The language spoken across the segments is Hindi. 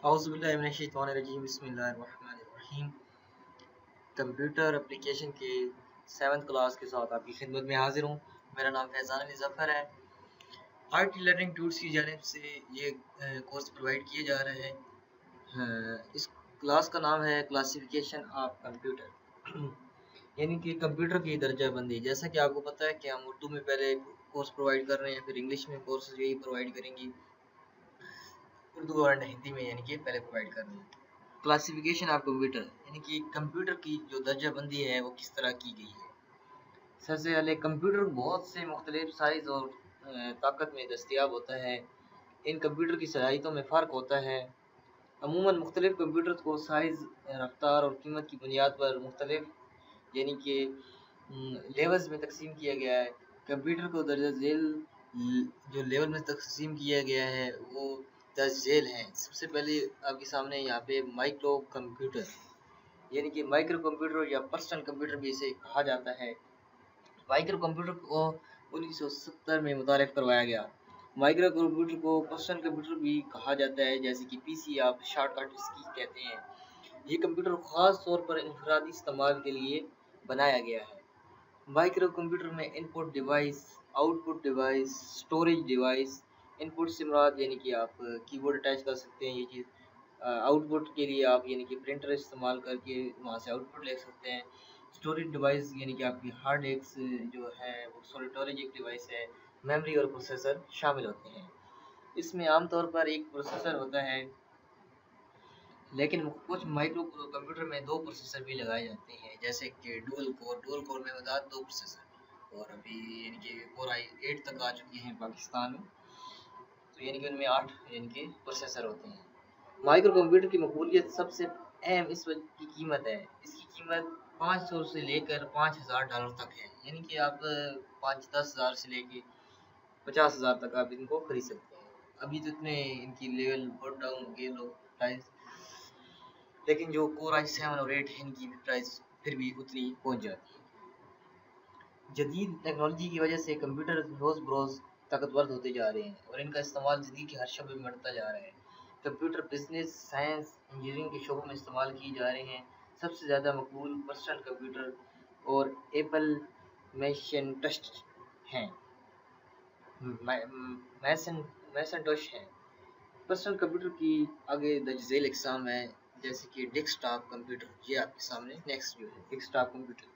औज़ुबिल्लाहिमिनश्शैतानिर्रजीम बिस्मिल्लाहिर्रहमानिर्रहीम। कंप्यूटर एप्लीकेशन के 7th क्लास के साथ आपकी खिदमत में हाजिर हूँ। मेरा नाम फैज़ान अली ज़फ़र है। आर्ट लर्निंग टूल्स की जानिब से ये कोर्स प्रोवाइड किए जा रहे हैं। इस क्लास का नाम है क्लासिफिकेशन ऑफ कंप्यूटर यानी कि कंप्यूटर की दर्जाबंदी। जैसा कि आपको पता है कि हम उर्दू में पहले कोर्स प्रोवाइड कर रहे हैं, फिर इंग्लिश में कोर्स यही प्रोवाइड करेंगी, उर्दू और हिंदी में यानी कि पहले प्रोवाइड कर रहे हैं। क्लासिफिकेशन ऑफ कंप्यूटर यानी कि कंप्यूटर की जो दर्जाबंदी है वो किस तरह की गई है। सबसे पहले कंप्यूटर बहुत से मुख्तलिफ साइज़ और ताकत में दस्तियाब होता है। इन कंप्यूटर की सलाहियतों में फ़र्क होता है। अमूमन मुख्तलिफ कंप्यूटर को साइज़, रफ्तार और कीमत की बुनियाद पर मुख्तलिफ यानी कि लेवल्स में तकसीम किया गया है। कंप्यूटर को दर्जा झेल जो लेवल में तकसीम किया गया है वो दर्ज झेल हैं। सबसे पहले आपके सामने यहाँ पे माइक्रो कंप्यूटर यानी कि माइक्रो कंप्यूटर या पर्सनल कंप्यूटर भी इसे कहा जाता है। माइक्रो कंप्यूटर को 1970 में मुतारिफ करवाया गया। माइक्रो कंप्यूटर को पर्सनल कंप्यूटर भी कहा जाता है, जैसे कि पीसी आप शॉर्टकट इसकी कहते हैं। ये कंप्यूटर ख़ास तौर पर इनफरादी इस्तेमाल के लिए बनाया गया है। माइक्रो कंप्यूटर में input device, output device, storage device, input से मुराद यानी कि आप कीबोर्ड अटैच कर सकते हैं ये चीज़, आउटपुट के लिए आप यानी कि प्रिंटर इस्तेमाल करके वहाँ से आउटपुट ले सकते हैं। स्टोरेज डिवाइस यानी कि आपकी हार्ड डिस्क जो है वो स्टोरेज एक डिवाइस है। मेमोरी और प्रोसेसर शामिल होते हैं। इसमें आमतौर पर एक प्रोसेसर होता है, लेकिन कुछ माइक्रो कंप्यूटर में 2 प्रोसेसर भी लगाए जाते हैं, जैसे कि डुअल कोर में बता 2 प्रोसेसर, और अभी यानी कि कोर i8 तक आ चुकी हैं पाकिस्तान में, तो यानी कि उनमें 8 यानी कि प्रोसेसर होते हैं। माइक्रो कंप्यूटर की मकबूलियत सबसे अहम इस वक्त की कीमत है। इसकी कीमत 500 से लेकर $5000 तक है, यानी कि आप 5-10 हज़ार से लेके 50 हज़ार तक आप इनको खरीद सकते हैं। अभी तो इतने इनकी लेवल बहुत डाउन हो गए लोग प्राइस, लेकिन जो कोर i7 और 8 है इनकी प्राइस फिर भी उतनी पहुंच जाती है। जदीद टेक्नोलॉजी की वजह से कंप्यूटर रोज़ बरोज़ ताकतवर होते जा रहे हैं और इनका इस्तेमाल ज़िंदगी के हर शोबे में बढ़ता जा रहा है। कंप्यूटर बिजनेस, साइंस, इंजीनियरिंग के शोबों में इस्तेमाल किए जा रहे हैं। सबसे ज़्यादा मकबूल पर्सनल कंप्यूटर और एप्पल मैकिन्टोश हैं। मैकिन्टोश हैं। पर्सनल कंप्यूटर की आगे दर्ज झेल इकसाम है, जैसे कि डेस्कटॉप कंप्यूटर। ये आपके सामने नेक्स्ट जो है डेस्कटॉप कंप्यूटर।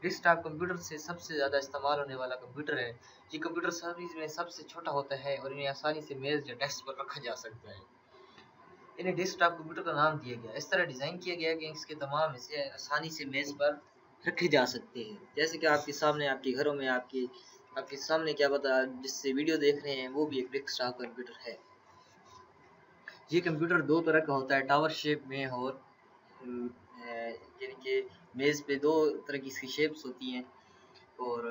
डेस्कटॉप कंप्यूटर से सबसे ज़्यादा इस्तेमाल होने वाला कंप्यूटर है। ये कंप्यूटर सर्विस में सबसे छोटा होता है और इन्हें आसानी से मेज़ या डेस्क पर रखा जा सकता है। इन्हें डेस्कटॉप कंप्यूटर का नाम दिया गया। इस तरह डिज़ाइन किया गया कि इसके तमाम हिस्से आसानी से मेज़ पर रखे जा सकते हैं। जैसे कि आपके सामने आपके घरों में आपके सामने क्या पता जिससे वीडियो देख रहे हैं वो भी एक डेस्कटॉप कंप्यूटर है। ये कंप्यूटर 2 तरह का होता है, टावर शेप में और यानी कि मेज़ पे 2 तरह की इसकी शेप्स होती हैं, और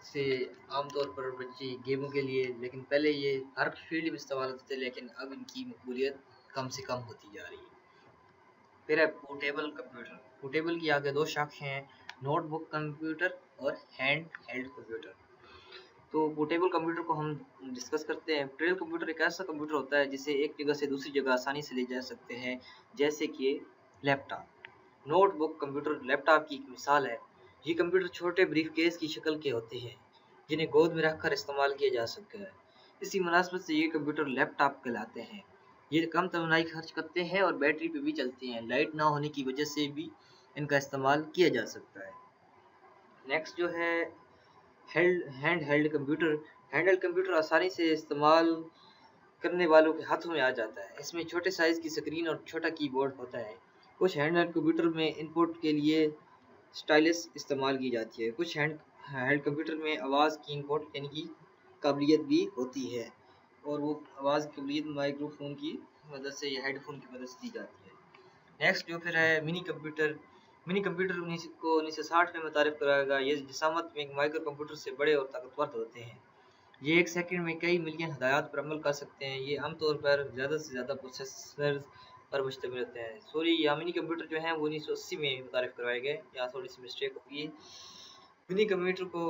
इसे आमतौर पर बच्चे गेमों के लिए, लेकिन पहले ये हर फील्ड में इस्तेमाल होते थे, लेकिन अब इनकी मकबूलियत कम से कम होती जा रही है। फिर है पोर्टेबल कंप्यूटर। पोर्टेबल की आगे 2 शाखाएं हैं, नोटबुक कंप्यूटर और हैंड हेल्ड कंप्यूटर। तो पोर्टेबल कंप्यूटर को हम डिस्कस करते हैं। पोर्टेबल कंप्यूटर एक ऐसा कंप्यूटर होता है जिसे एक जगह से दूसरी जगह आसानी से ले जा सकते हैं, जैसे कि लैपटॉप। नोटबुक कंप्यूटर लैपटॉप की एक मिसाल है। ये कंप्यूटर छोटे ब्रीफकेस की शक्ल के होते हैं जिन्हें गोद में रखकर इस्तेमाल किया जा सकता है। इसी मुनासबत से ये कंप्यूटर लैपटॉप कहलाते हैं। ये कम तवानाई खर्च करते हैं और बैटरी पे भी चलते हैं। लाइट ना होने की वजह से भी इनका इस्तेमाल किया जा सकता है। नेक्स्ट जो है hand held computer. Hand held computer आसानी से इस्तेमाल करने वालों के हाथों में आ जाता है। इसमें छोटे साइज़ की स्क्रीन और छोटा कीबोर्ड होता है। कुछ हैंड हेल्ड कंप्यूटर में इनपुट के लिए स्टाइलस इस्तेमाल की जाती है। कुछ हैंड हेल्ड कंप्यूटर में आवाज़ की इनपुट यानी कि काबिलियत भी होती है, और वो आवाज़ की काबिलियत माइक्रोफोन की मदद से या हेडफोन की मदद से दी जाती है। नेक्स्ट जो फिर है मिनी कंप्यूटर। मिनी कंप्यूटर 1960 में मुतारिफ कराया गया। ये जिसामत में एक माइक्रो कंप्यूटर से बड़े और ताकतवर होते हैं। ये एक सेकंड में कई मिलियन हदायत पर अमल कर सकते हैं। ये आमतौर पर ज़्यादा से ज़्यादा प्रोसेसर पर मुश्तमिल होते हैं। सॉरी, या मिनी कंप्यूटर जो हैं वो 1980 में मुतारिफ करवाए गए। यहाँ थोड़ी सी मिस्टेक होगी है। मिनी कंप्यूटर को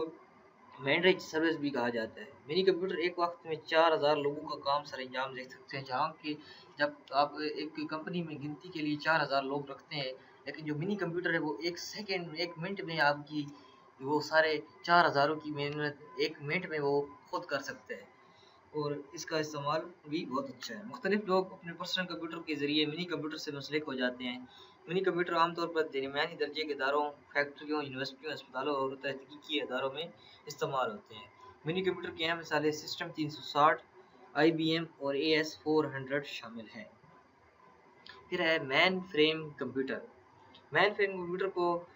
मैंडेज सर्विस भी कहा जाता है। मिनी कंप्यूटर एक वक्त में 4000 लोगों का काम सर अंजाम दे सकते हैं, जहाँ की जब आप एक कंपनी में गिनती के लिए 4000 लोग रखते हैं, लेकिन जो मिनी कंप्यूटर है वो 1 सेकेंड में 1 मिनट में आपकी वो सारे 4000 की मेहनत 1 मिनट में वो खुद कर सकते हैं। और इसका इस्तेमाल भी बहुत अच्छा है। मुख्तलिफ लोग अपने पर्सनल कंप्यूटर के ज़रिए मिनी कंप्यूटर से मुंसलिक हो जाते हैं। मिनी कंप्यूटर आमतौर पर दरमियानी दर्जे के इदारों, फैक्ट्रियों, यूनिवर्सिटियों, अस्पतालों और तहकीकी इदारों में इस्तेमाल होते हैं। मिनी कंप्यूटर की अहम मिसालें सिस्टम 360, IBM और AS400 शामिल हैं। फिर है man frame computer. Man frame computer को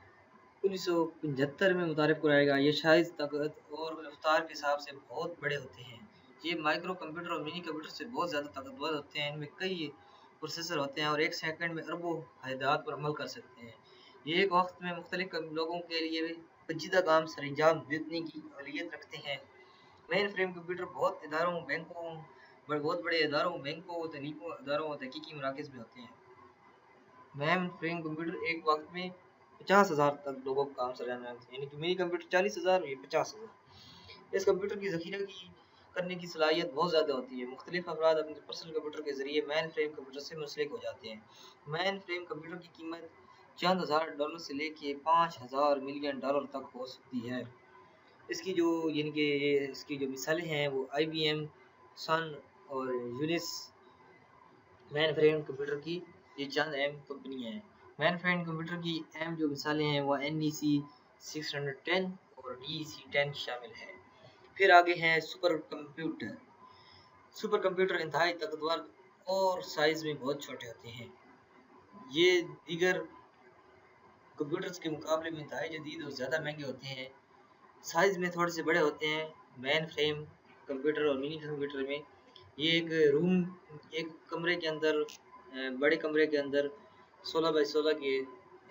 1975 में मुतारिफ कराया गया। ये साइज, ताकत और रफ्तार के हिसाब से बहुत बड़े होते हैं। ये माइक्रो कंप्यूटर और मिनी कंप्यूटर से बहुत ज़्यादा ताकतवर होते हैं। इनमें कई प्रोसेसर होते हैं और 1 सेकंड में अरबों हिदायत पर अमल कर सकते हैं। ये एक वक्त में मुख्तलिफ लोगों के लिए पेचीदा काम सरंजाम देने की काबिलियत रखते हैं। मेन फ्रेम कंप्यूटर बहुत इदारों, बैंकों, बहुत बड़े इदारों, बैंकों, तकनीकों इदारों और तहकीकी मराकज़ में होते हैं। मैन फ्रेम कंप्यूटर एक वक्त में 50,000 तक लोगों का काम सरंजाम देते हैं, यानी कि मिनी कंप्यूटर 40,000, ये 50,000। इस कंप्यूटर की ज़ख़ीरा की करने की सलाहियत बहुत ज़्यादा होती है। मुख्तलिफ अफराद अपने पर्सनल कंप्यूटर के ज़रिए मैन फ्रेम कंप्यूटर से मुंसलिक हो जाते हैं। मैन फ्रेम कंप्यूटर की कीमत चंद हज़ार डॉलर से लेके 5,000 मिलियन डॉलर तक हो सकती है। इसकी जो यानी कि इसकी जो मिसालें हैं वो IBM, सन और यूनिस मैन फ्रेम कंप्यूटर की ये चंद अहम कंपनियाँ हैं। मैन फ्रेम कंप्यूटर की अहम जो मिसालें हैं वो NEC 610 और DEC 10 शामिल है। फिर आगे हैं सुपर कंप्यूटर। सुपर कंप्यूटर इंतहाई ताकतवर और साइज़ में बहुत छोटे होते हैं। ये दीगर कंप्यूटर्स के मुकाबले में इंतहाई जदीद और ज़्यादा महंगे होते हैं। साइज़ में थोड़े से बड़े होते हैं। मैन फ्रेम कंप्यूटर और मिनी कंप्यूटर में ये एक कमरे के अंदर, बड़े कमरे के अंदर 16 बाई 16 के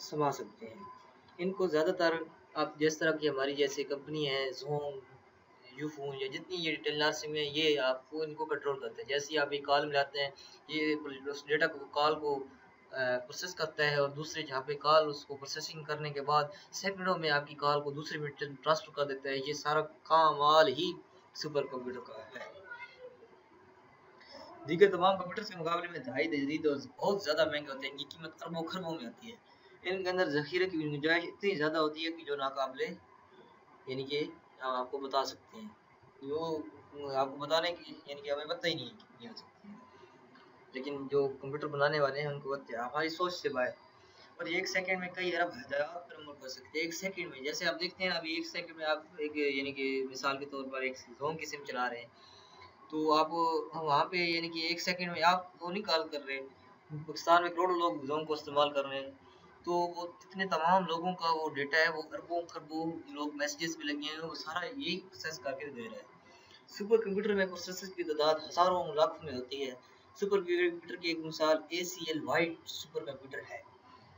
समा सकते हैं। इनको ज़्यादातर आप जिस तरह की हमारी जैसे कंपनी है ज़ूम, यूफोन या जितनी ये डिटेल नर्सिंग में ये आपको इनको कंट्रोल करते हैं। जैसे ही आप एक कॉल मिलाते हैं, ये उस डेटा को कॉल को प्रोसेस करता है और दूसरे जहाँ पे कॉल उसको प्रोसेसिंग करने के बाद सेकंडों में आपकी कॉल को दूसरे में ट्रांसफर कर देता है। ये सारा कमाल ही सुपर कंप्यूटर का है। दीगर तमाम कंप्यूटर्स के मुकाबले में इंतहाई जदीद और बहुत ज़्यादा महंगे होते हैं। इनकी कीमत अरबों खरबों में होती है। इनके अंदर ज़ख़ीरे की गुंजाइश इतनी ज़्यादा होती है कि जो नाकाबिले यानी कि हम आपको बता सकते हैं, वो आपको बताने की यानी कि हमें पता ही नहीं है कितनी हो सकती है, लेकिन जो कंप्यूटर बनाने वाले हैं उनको पता है। हमारी सोच से बाहर। और 1 सेकंड में कई अरब हिदायत पर अमल कर सकते हैं। 1 सेकंड में, जैसे आप देखते हैं अभी 1 सेकंड में आप एक यानी कि मिसाल के तौर पर एक ज़ूम की सिम चला रहे हैं, तो आप वहाँ पे यानी कि 1 सेकंड में आप वो नहीं कॉल कर रहे हैं। पाकिस्तान में करोड़ों लोग ज़ूम को इस्तेमाल कर रहे हैं, तो वो कितने तमाम लोगों का वो डेटा है, वो अरबों खरबों लोग मैसेजेस पे लगे हैं, वो सारा यही प्रोसेस करके दे रहा है। सुपर कंप्यूटर में प्रोसेसर की तादाद हज़ारों लाखों में होती है। सुपर कंप्यूटर की एक मिसाल ACL वाइड सुपर कंप्यूटर है।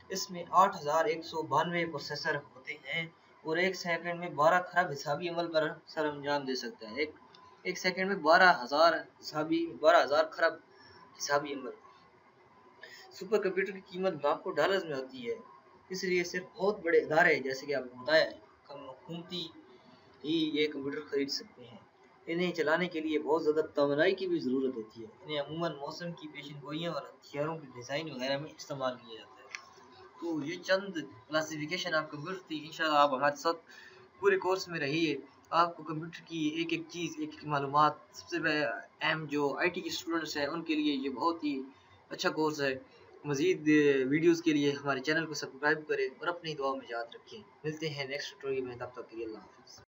इसमें 8192 प्रोसेसर होते हैं और 1 सेकंड में 12 खरब हिसाबी अमल पर सर अंजाम दे सकता है। एक सेकंड में 12,000 खरब हिसाबी अमल। सुपर कंप्यूटर की कीमत लाखों डॉलर्स में होती है, इसलिए सिर्फ बहुत बड़े इदारे जैसे कि आपको बताया हुकूमती ही ये कंप्यूटर खरीद सकते हैं। इन्हें चलाने के लिए बहुत ज़्यादा तवानाई की भी ज़रूरत होती है। इन्हें अमूमन मौसम की पेशेनगोइयों और हथियारों की डिज़ाइन वगैरह में इस्तेमाल किया जाता है। तो ये चंद क्लासिफिकेशन आप कंप्यूटर थी। इंशाल्लाह आप हमारे साथ पूरे कोर्स में रहिए। आपको कंप्यूटर की एक एक चीज़, एक एक मालूमात, सबसे अहम जो IT के स्टूडेंट्स हैं उनके लिए ये बहुत ही अच्छा कोर्स है। मज़ीद वीडियोज़ के लिए हमारे चैनल को सब्सक्राइब करें और अपनी दुआ में याद रखें। मिलते हैं नेक्स्ट ट्यूटोरियल में, तब तक के लिए अल्लाह हाफ़िज़।